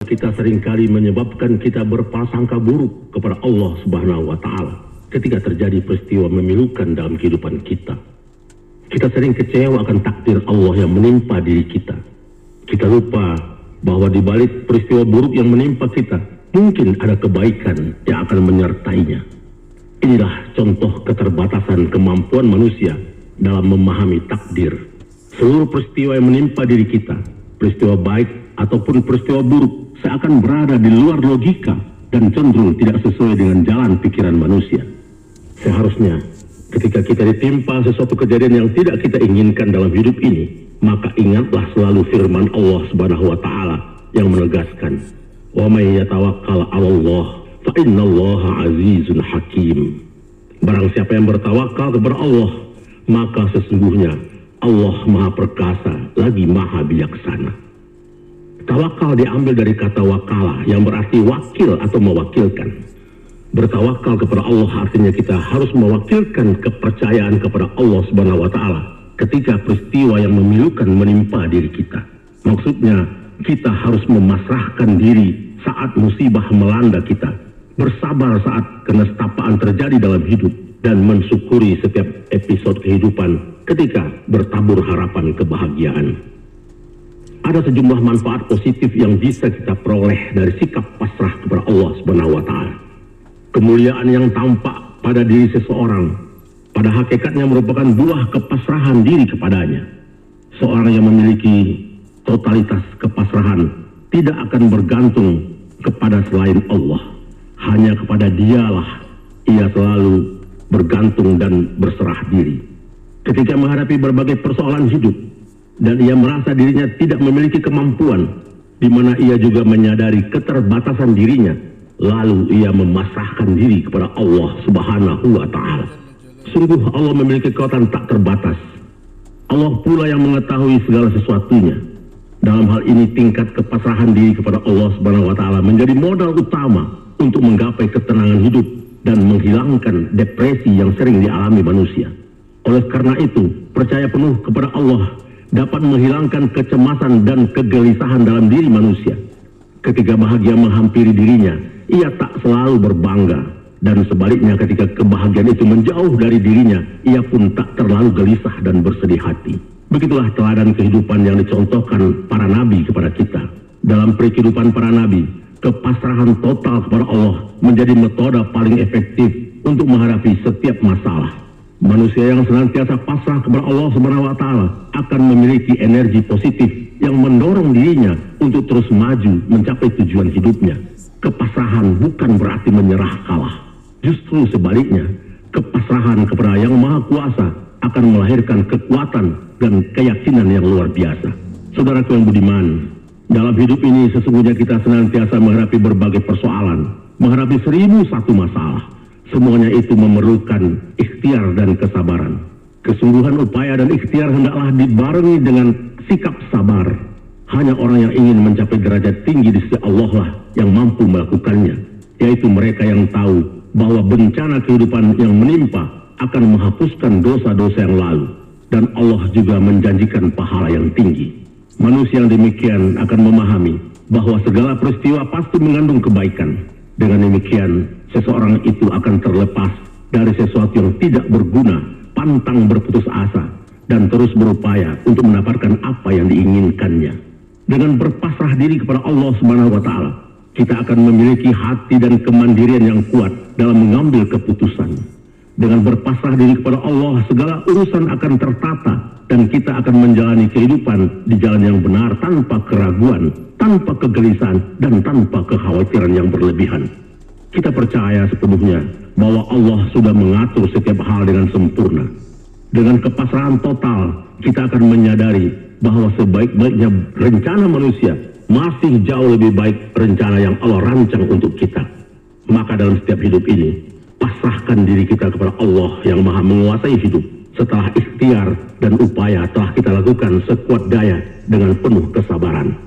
Kita seringkali menyebabkan kita berprasangka buruk kepada Allah Subhanahu wa Ta'ala ketika terjadi peristiwa memilukan dalam kehidupan kita. Kita sering kecewa akan takdir Allah yang menimpa diri kita. Kita lupa bahwa di balik peristiwa buruk yang menimpa kita, mungkin ada kebaikan yang akan menyertainya. Inilah contoh keterbatasan kemampuan manusia dalam memahami takdir. Seluruh peristiwa yang menimpa diri kita, peristiwa baik ataupun peristiwa buruk, seakan berada di luar logika dan cenderung tidak sesuai dengan jalan pikiran manusia. Seharusnya ketika kita ditimpa sesuatu kejadian yang tidak kita inginkan dalam hidup ini, maka ingatlah selalu firman Allah Subhanahu wa Ta'ala yang menegaskan, "Wa may yatawakkal 'alallah fa innallaha 'azizun hakim." Barang siapa yang bertawakal kepada Allah, maka sesungguhnya Allah Maha Perkasa lagi Maha Bijaksana. Tawakal diambil dari kata wakala yang berarti wakil atau mewakilkan. Bertawakal kepada Allah artinya kita harus mewakilkan kepercayaan kepada Allah Subhanahu wa Ta'ala ketika peristiwa yang memilukan menimpa diri kita. Maksudnya kita harus memasrahkan diri saat musibah melanda kita, bersabar saat kenestapaan terjadi dalam hidup, dan mensyukuri setiap episode kehidupan ketika bertabur harapan kebahagiaan. Ada sejumlah manfaat positif yang bisa kita peroleh dari sikap pasrah kepada Allah Subhanahu wa Ta'ala. Kemuliaan yang tampak pada diri seseorang pada hakikatnya merupakan buah kepasrahan diri kepadanya. Seorang yang memiliki totalitas kepasrahan tidak akan bergantung kepada selain Allah. Hanya kepada Dialah ia selalu bergantung dan berserah diri. Ketika menghadapi berbagai persoalan hidup dan ia merasa dirinya tidak memiliki kemampuan, di mana ia juga menyadari keterbatasan dirinya, lalu ia memasrahkan diri kepada Allah Subhanahu wa Ta'ala. Sungguh Allah memiliki kekuatan tak terbatas. Allah pula yang mengetahui segala sesuatunya. Dalam hal ini tingkat kepasrahan diri kepada Allah Subhanahu wa Ta'ala menjadi modal utama untuk menggapai ketenangan hidup dan menghilangkan depresi yang sering dialami manusia. Oleh karena itu, percaya penuh kepada Allah dapat menghilangkan kecemasan dan kegelisahan dalam diri manusia. Ketika bahagia menghampiri dirinya, ia tak selalu berbangga, dan sebaliknya ketika kebahagiaan itu menjauh dari dirinya, ia pun tak terlalu gelisah dan bersedih hati. Begitulah teladan kehidupan yang dicontohkan para nabi kepada kita. Dalam kehidupan para nabi, kepasrahan total kepada Allah menjadi metode paling efektif untuk menghadapi setiap masalah. Manusia yang senantiasa pasrah kepada Allah Subhanahu wa Ta'ala akan memiliki energi positif yang mendorong dirinya untuk terus maju mencapai tujuan hidupnya. Kepasrahan bukan berarti menyerah kalah. Justru sebaliknya, kepasrahan kepada Yang Maha Kuasa akan melahirkan kekuatan dan keyakinan yang luar biasa. Saudaraku yang budiman, dalam hidup ini sesungguhnya kita senantiasa menghadapi berbagai persoalan, menghadapi 1001 masalah. Semuanya itu memerlukan ikhtiar dan kesabaran. Kesungguhan upaya dan ikhtiar hendaklah dibarengi dengan sikap sabar. Hanya orang yang ingin mencapai derajat tinggi di sisi Allah lah yang mampu melakukannya, yaitu mereka yang tahu bahwa bencana kehidupan yang menimpa akan menghapuskan dosa-dosa yang lalu, dan Allah juga menjanjikan pahala yang tinggi. Manusia yang demikian akan memahami bahwa segala peristiwa pasti mengandung kebaikan. Dengan demikian, seseorang itu akan terlepas dari sesuatu yang tidak berguna, pantang berputus asa, dan terus berupaya untuk mendapatkan apa yang diinginkannya. Dengan berpasrah diri kepada Allah Subhanahu wa Ta'ala, kita akan memiliki hati dan kemandirian yang kuat dalam mengambil keputusan. Dengan berpasrah diri kepada Allah, segala urusan akan tertata, dan kita akan menjalani kehidupan di jalan yang benar tanpa keraguan, tanpa kegelisahan, dan tanpa kekhawatiran yang berlebihan. Kita percaya sepenuhnya bahwa Allah sudah mengatur setiap hal dengan sempurna. Dengan kepasrahan total, kita akan menyadari bahwa sebaik-baiknya rencana manusia masih jauh lebih baik rencana yang Allah rancang untuk kita. Maka dalam setiap hidup ini, pasrahkan diri kita kepada Allah yang Maha menguasai hidup. Setelah ikhtiar dan upaya telah kita lakukan sekuat daya dengan penuh kesabaran.